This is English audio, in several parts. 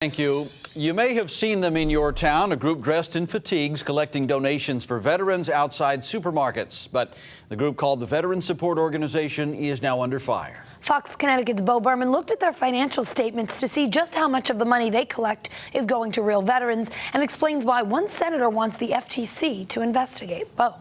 Thank you. You may have seen them in your town, a group dressed in fatigues collecting donations for veterans outside supermarkets. But the group called the Veteran Support Organization is now under fire. Fox Connecticut's Beau Berman looked at their financial statements to see just how much of the money they collect is going to real veterans and explains why one senator wants the FTC to investigate. Beau.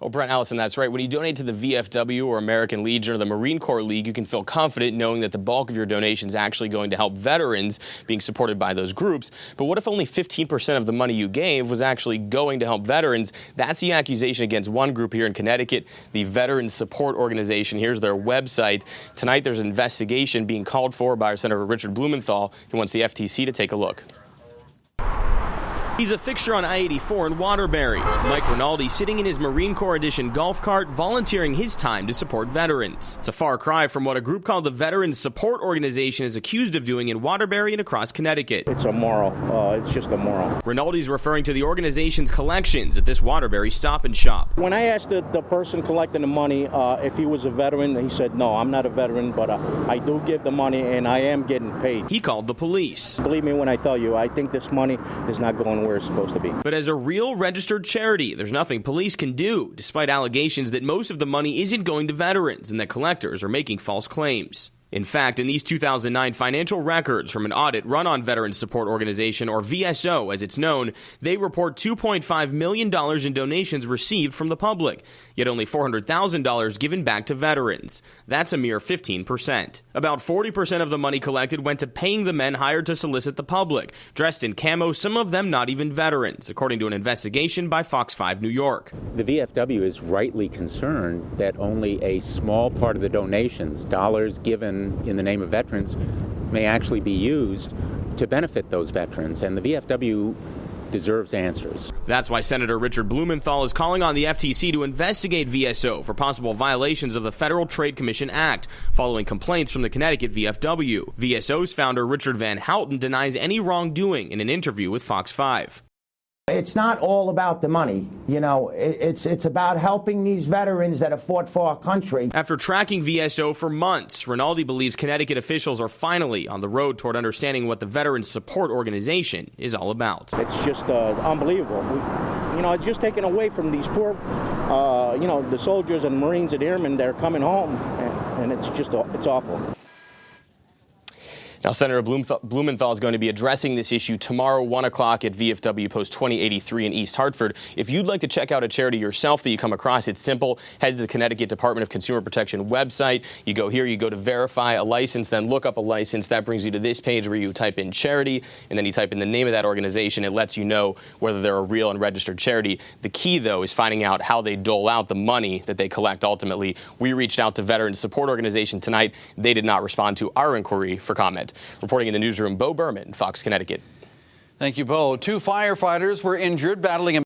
Oh, Brent, Allison, that's right. When you donate to the VFW or American Legion or the Marine Corps League, you can feel confident knowing that the bulk of your donation is actually going to help veterans being supported by those groups. But what if only 15% of the money you gave was actually going to help veterans? That's the accusation against one group here in Connecticut, the Veteran Support Organization. Here's their website. Tonight, there's an investigation being called for by Senator Richard Blumenthal. He wants the FTC to take a look. He's a fixture on I-84 in Waterbury. Mike Rinaldi sitting in his Marine Corps Edition golf cart, volunteering his time to support veterans. It's a far cry from what a group called the Veteran Support Organization is accused of doing in Waterbury and across Connecticut. It's immoral. It's just immoral. Rinaldi's referring to the organization's collections at this Waterbury Stop and Shop. When I asked the person collecting the money if he was a veteran, he said, no, I'm not a veteran, but I do give the money and I am getting paid. He called the police. Believe me when I tell you, I think this money is not going where it's supposed to be. But as a real registered charity, there's nothing police can do, despite allegations that most of the money isn't going to veterans and that collectors are making false claims. In fact, in these 2009 financial records from an audit run on Veteran Support Organization, or VSO as it's known, they report $2.5 million in donations received from the public, yet only $400,000 given back to veterans. That's a mere 15%. About 40% of the money collected went to paying the men hired to solicit the public, dressed in camo, some of them not even veterans, according to an investigation by Fox 5 New York. The VFW is rightly concerned that only a small part of the donations, dollars given in the name of veterans, may actually be used to benefit those veterans, and the VFW deserves answers. That's why Senator Richard Blumenthal is calling on the FTC to investigate VSO for possible violations of the Federal Trade Commission Act, following complaints from the Connecticut VFW. VSO's founder Richard Van Houten denies any wrongdoing in an interview with Fox 5. It's not all about the money. You know, it's about helping these veterans that have fought for our country. After tracking VSO for months, Rinaldi believes Connecticut officials are finally on the road toward understanding what the Veteran Support Organization is all about. It's just unbelievable. It's just taken away from these poor, the soldiers and Marines and airmen that are coming home, and it's awful. Now, Senator Blumenthal is going to be addressing this issue tomorrow, 1 o'clock at VFW Post 2083 in East Hartford. If you'd like to check out a charity yourself that you come across, it's simple. Head to the Connecticut Department of Consumer Protection website. You go here, you go to verify a license, then look up a license. That brings you to this page where you type in charity, and then you type in the name of that organization. It lets you know whether they're a real and registered charity. The key, though, is finding out how they dole out the money that they collect ultimately. We reached out to Veteran Support Organization tonight. They did not respond to our inquiry for comment. Reporting in the newsroom, Beau Berman, Fox Connecticut. Thank you, Beau. 2 firefighters were injured battling a